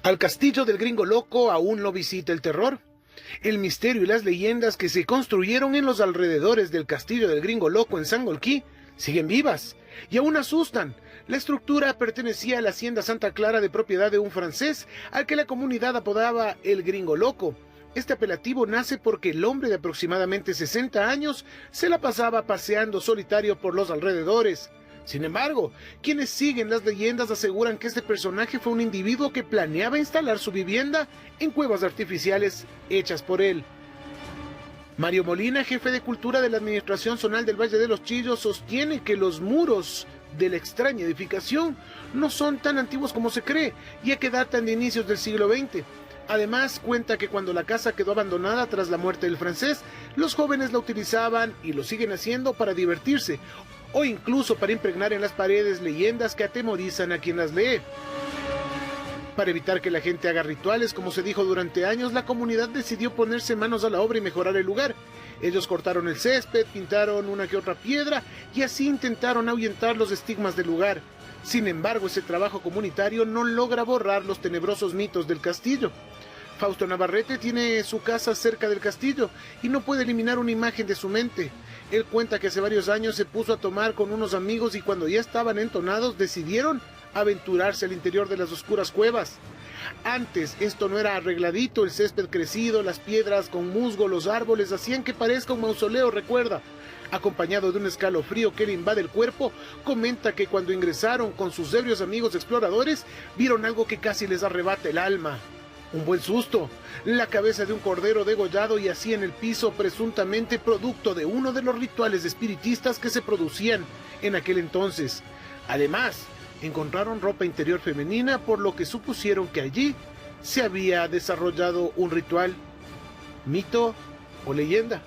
Al castillo del Gringo Loco aún lo visita el terror. El misterio y las leyendas que se construyeron en los alrededores del castillo del Gringo Loco en Sangolquí siguen vivas y aún asustan. La estructura pertenecía a la hacienda Santa Clara, de propiedad de un francés al que la comunidad apodaba el Gringo Loco. Este apelativo nace porque el hombre de aproximadamente 60 años se la pasaba paseando solitario por los alrededores. Sin embargo, quienes siguen las leyendas aseguran que este personaje fue un individuo que planeaba instalar su vivienda en cuevas artificiales hechas por él. Mario Molina, jefe de cultura de la Administración Zonal del Valle de los Chillos, sostiene que los muros de la extraña edificación no son tan antiguos como se cree, ya que datan de inicios del siglo XX. Además, cuenta que cuando la casa quedó abandonada tras la muerte del francés, los jóvenes la utilizaban y lo siguen haciendo para divertirse, o incluso para impregnar en las paredes leyendas que atemorizan a quien las lee. Para evitar que la gente haga rituales, como se dijo durante años, la comunidad decidió ponerse manos a la obra y mejorar el lugar. Ellos cortaron el césped, pintaron una que otra piedra y así intentaron ahuyentar los estigmas del lugar. Sin embargo, ese trabajo comunitario no logra borrar los tenebrosos mitos del castillo. Fausto Navarrete tiene su casa cerca del castillo y no puede eliminar una imagen de su mente. Él cuenta que hace varios años se puso a tomar con unos amigos y cuando ya estaban entonados decidieron aventurarse al interior de las oscuras cuevas. Antes esto no era arregladito, el césped crecido, las piedras con musgo, los árboles hacían que parezca un mausoleo, recuerda. Acompañado de un escalofrío que le invade el cuerpo, comenta que cuando ingresaron con sus ebrios amigos exploradores, vieron algo que casi les arrebata el alma. Un buen susto, la cabeza de un cordero degollado yacía en el piso, presuntamente producto de uno de los rituales espiritistas que se producían en aquel entonces. Además, encontraron ropa interior femenina, por lo que supusieron que allí se había desarrollado un ritual, mito o leyenda.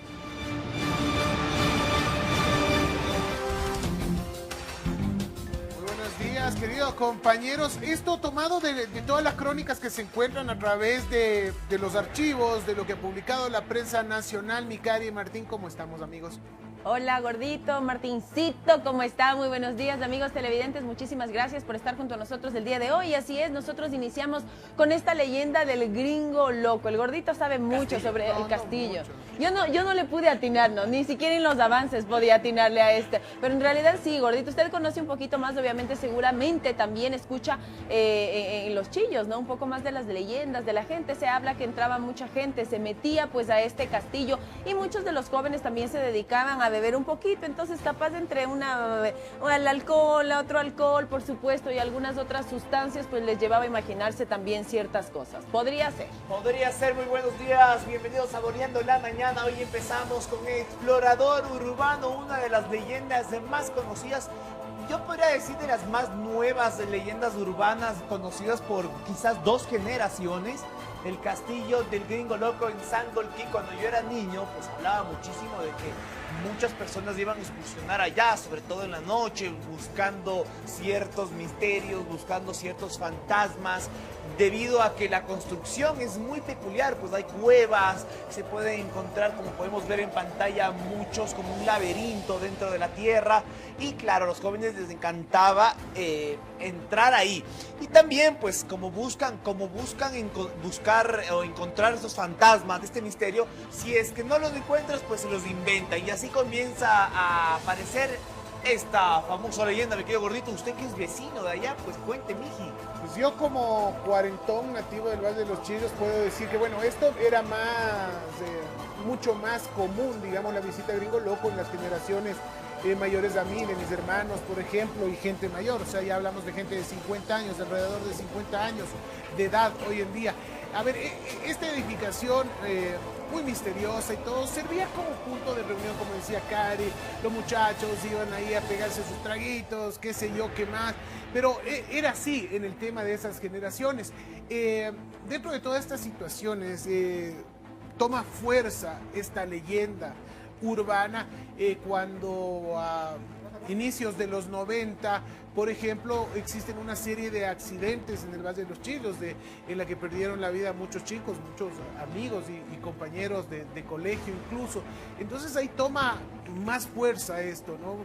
Queridos compañeros, esto tomado de todas las crónicas que se encuentran a través de los archivos, de lo que ha publicado la prensa nacional. Micari, Martín, ¿cómo estamos, amigos? Hola, gordito, Martincito, ¿cómo está? Muy buenos días, amigos televidentes. Muchísimas gracias por estar junto a nosotros el día de hoy. Así es, nosotros iniciamos con esta leyenda del Gringo Loco. El gordito sabe mucho sobre el castillo. Yo no le pude atinar, no, ni siquiera en los avances podía atinarle a este. Pero en realidad sí, gordito, usted conoce un poquito más, obviamente, seguramente también escucha en los chillos, ¿no? Un poco más de las leyendas de la gente. Se habla que entraba mucha gente, se metía pues a este castillo y muchos de los jóvenes también se dedicaban a beber un poquito, entonces capaz entre el alcohol, otro alcohol, por supuesto, y algunas otras sustancias, pues les llevaba a imaginarse también ciertas cosas. Podría ser. Podría ser. Muy buenos días, bienvenidos a Saboreando la Mañana. Hoy empezamos con Explorador Urbano, una de las leyendas más conocidas, yo podría decir de las más nuevas leyendas urbanas, conocidas por quizás 2 generaciones. El castillo del Gringo Loco en Sangolquí. Cuando yo era niño, pues hablaba muchísimo de que muchas personas iban a excursionar allá, sobre todo en la noche, buscando ciertos misterios, buscando ciertos fantasmas, debido a que la construcción es muy peculiar, pues hay cuevas, se puede encontrar, como podemos ver en pantalla, muchos como un laberinto dentro de la tierra, y claro, a los jóvenes les encantaba entrar ahí. Y también, pues, como buscan buscar o encontrar esos fantasmas de este misterio, si es que no los encuentras, pues se los inventan, y así comienza a aparecer esta famosa leyenda. Me quedo gordito, usted que es vecino de allá, pues cuente, miji. Pues yo como cuarentón nativo del Valle de los Chillos puedo decir que bueno, esto era mucho más común, digamos, la visita de Gringo Loco en las generaciones mayores a mí, de mis hermanos, por ejemplo, y gente mayor. O sea, ya hablamos de gente de 50 años, alrededor de 50 años de edad hoy en día. A ver, esta edificación muy misteriosa y todo, servía como punto de reunión, como decía Cari. Los muchachos iban ahí a pegarse sus traguitos, qué sé yo, qué más. Pero era así en el tema de esas generaciones. Dentro de todas estas situaciones, toma fuerza esta leyenda urbana cuando inicios de los 90, por ejemplo, existen una serie de accidentes en el Valle de los Chillos, en la que perdieron la vida muchos chicos, muchos amigos y compañeros de colegio incluso. Entonces ahí toma más fuerza esto, ¿no?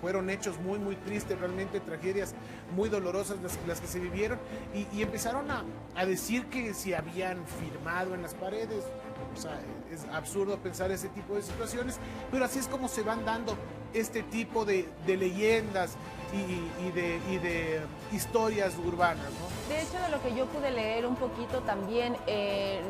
Fueron hechos muy, muy tristes, realmente tragedias muy dolorosas las que se vivieron, y empezaron a decir que si habían firmado en las paredes. O sea, es absurdo pensar ese tipo de situaciones, pero así es como se van dando este tipo de leyendas y de historias urbanas, ¿no? De hecho, de lo que yo pude leer un poquito también,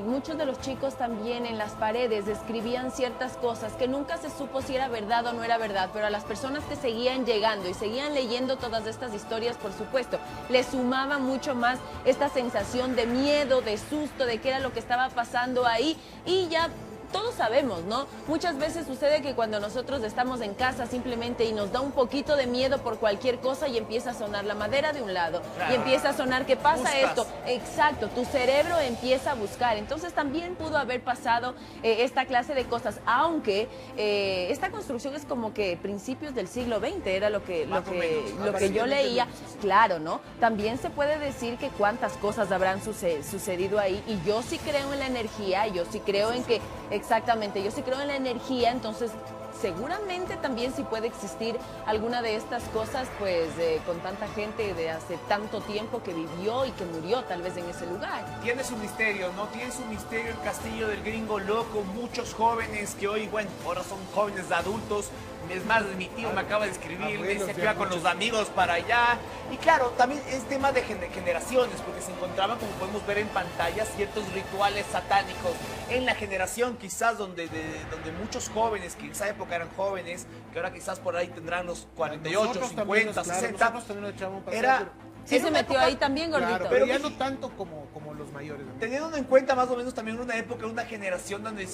muchos de los chicos también en las paredes escribían ciertas cosas que nunca se supo si era verdad o no era verdad, pero a las personas que seguían llegando y seguían leyendo todas estas historias, por supuesto, les sumaba mucho más esta sensación de miedo, de susto, de qué era lo que estaba pasando ahí, y ya todos sabemos, ¿no? Muchas veces sucede que cuando nosotros estamos en casa simplemente y nos da un poquito de miedo por cualquier cosa y empieza a sonar la madera de un lado, claro, y empieza a sonar que pasa buscas esto. Exacto, tu cerebro empieza a buscar. Entonces también pudo haber pasado esta clase de cosas, aunque esta construcción es como que principios del siglo XX, era lo que yo leía. Claro, ¿no? También se puede decir que cuántas cosas habrán sucedido ahí, y yo sí creo en la energía, yo sí creo en que... Exactamente, yo sí creo en la energía, entonces seguramente también sí puede existir alguna de estas cosas, pues con tanta gente de hace tanto tiempo que vivió y que murió tal vez en ese lugar. Tiene su misterio, ¿no? Tiene su misterio el castillo del Gringo Loco, muchos jóvenes que hoy, bueno, ahora son jóvenes adultos. Es más, mi tío me acaba de escribir, me dice que iba con los amigos para allá. Y claro, también es tema de generaciones, porque se encontraban, como podemos ver en pantalla, ciertos rituales satánicos en la generación quizás donde muchos jóvenes, que en esa época eran jóvenes, que ahora quizás por ahí tendrán los 48, nosotros 50, también, 60. Nosotros también lo echamos pasar, era... Sí se metió ahí también, gordito. Claro, pero ya no tanto como los mayores, ¿no? Teniendo en cuenta más o menos también una época, una generación donde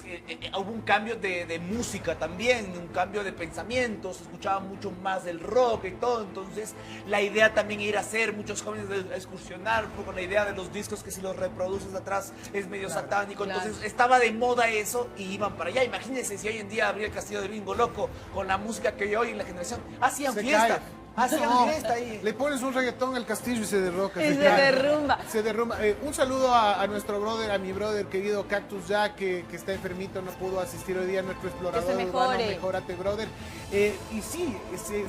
hubo un cambio de música también, un cambio de pensamientos, se escuchaba mucho más del rock y todo, entonces la idea también era hacer, muchos jóvenes a excursionar con la idea de los discos que si los reproduces atrás es medio satánico, entonces estaba de moda eso y iban para allá. Imagínense si hoy en día habría el castillo del Gringo Loco con la música que hoy en la generación hacían fiesta. Fiesta ahí. Le pones un reggaetón al castillo y se derroca. Y se derrumba. Se derrumba. Un saludo a nuestro brother, a mi brother querido Cactus Jack, que está enfermito, no pudo asistir hoy día, nuestro explorador urbano. Mejórate, brother. Y sí,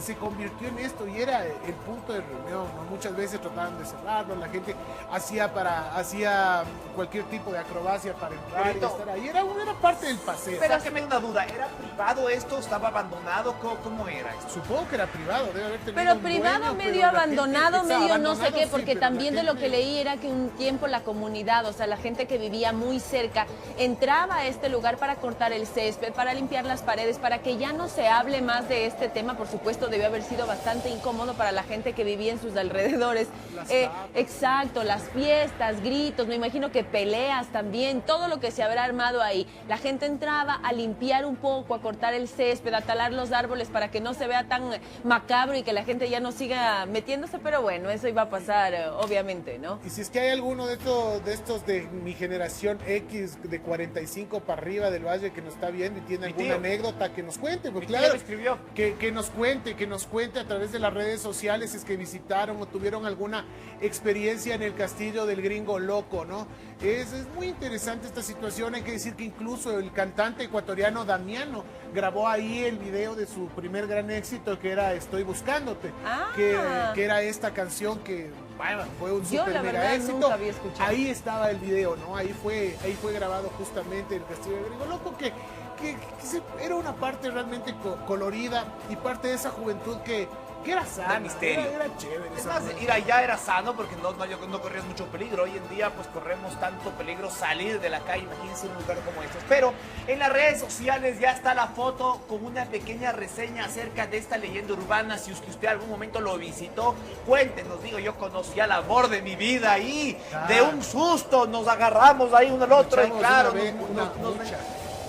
se convirtió en esto y era el punto de reunión, ¿no? Muchas veces trataban de cerrarlo, la gente hacía cualquier tipo de acrobacia para entrar y estar ahí. Era parte del paseo. Pero sáqueme una duda, ¿era privado esto? ¿Estaba abandonado? ¿Cómo era esto? Supongo que era privado, debe haber tenido pero privado, dueño, medio pero abandonado, medio no sé qué, porque sí, también de lo que leí era que un tiempo la comunidad, o sea, la gente que vivía muy cerca, entraba a este lugar para cortar el césped, para limpiar las paredes, para que ya no se hable más de este tema. Por supuesto, debió haber sido bastante incómodo para la gente que vivía en sus alrededores. Exacto, las fiestas, gritos, me imagino que peleas también, todo lo que se habrá armado ahí. La gente entraba a limpiar un poco, a cortar el césped, a talar los árboles para que no se vea tan macabro y que la gente ya no siga metiéndose, pero bueno, eso iba a pasar, obviamente, ¿no? Y si es que hay alguno de estos de mi generación X, de 45 para arriba del Valle, que nos está viendo y tiene alguna anécdota, que nos cuente, pues claro, que nos cuente a través de las redes sociales si es que visitaron o tuvieron alguna experiencia en el castillo del Gringo Loco, ¿no? Es muy interesante esta situación. Hay que decir que incluso el cantante ecuatoriano Damiano grabó ahí el video de su primer gran éxito, que era Estoy Buscándote, que era esta canción que fue un super mega éxito. Ahí estaba el video, ¿no? Ahí fue grabado justamente el castillo del Gringo Loco, que era una parte realmente colorida y parte de esa juventud que era sana, misterio. Era chévere. Es más, ir allá era sano porque no corrías mucho peligro. Hoy en día pues corremos tanto peligro salir de la calle, imagínense un lugar como estos. Pero en las redes sociales ya está la foto con una pequeña reseña acerca de esta leyenda urbana. Si usted algún momento lo visitó, cuéntenos. Digo, yo conocí al amor de mi vida ahí, de un susto, nos agarramos ahí uno al otro y claro,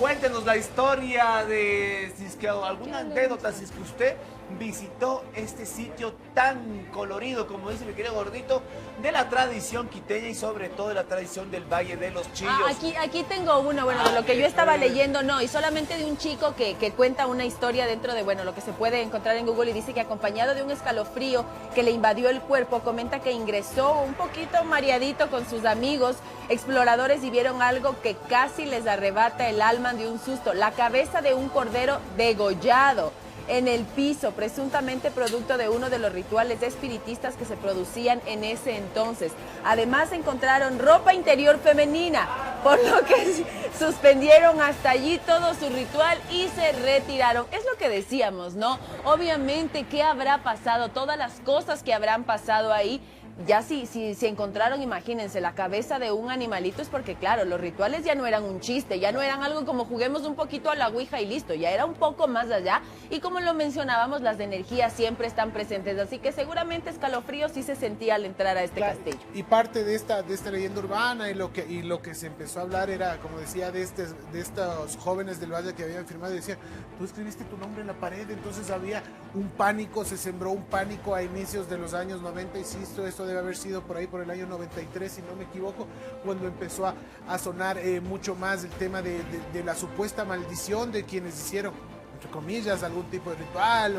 cuéntenos la historia de, si es que alguna anécdota, si es que usted visitó este sitio tan colorido, como dice mi querido gordito, de la tradición quiteña y sobre todo de la tradición del Valle de los Chillos. Aquí tengo uno, bueno, de lo que yo estaba leyendo, no, y solamente de un chico que cuenta una historia dentro de, bueno, lo que se puede encontrar en Google, y dice que acompañado de un escalofrío que le invadió el cuerpo, comenta que ingresó un poquito mareadito con sus amigos exploradores y vieron algo que casi les arrebata el alma de un susto, la cabeza de un cordero degollado en el piso, presuntamente producto de uno de los rituales espiritistas que se producían en ese entonces. Además encontraron ropa interior femenina, por lo que suspendieron hasta allí todo su ritual y se retiraron. Es lo que decíamos, ¿no? Obviamente, ¿qué habrá pasado? Todas las cosas que habrán pasado ahí. Ya si encontraron, imagínense, la cabeza de un animalito, es porque, claro, los rituales ya no eran un chiste, ya no eran algo como juguemos un poquito a la ouija y listo, ya era un poco más allá. Y como lo mencionábamos, las energías siempre están presentes, así que seguramente escalofrío sí se sentía al entrar a este castillo. Y parte de esta leyenda urbana y lo que se empezó a hablar era, como decía, de estos jóvenes del Valle que habían firmado y decían, tú escribiste tu nombre en la pared, entonces había un pánico, se sembró un pánico a inicios de los años 90, insisto, esto debe haber sido por ahí por el año 93, si no me equivoco, cuando empezó a sonar mucho más el tema de la supuesta maldición de quienes hicieron, entre comillas, algún tipo de ritual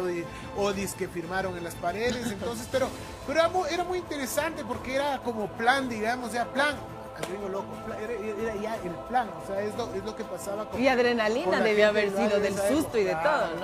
o que firmaron en las paredes. Entonces, pero era muy interesante porque era como plan, digamos, ya plan. Al Gringo Loco, era ya el plan, o sea, es lo que pasaba con... Y adrenalina debió haber sido del susto y de todo, ¿no?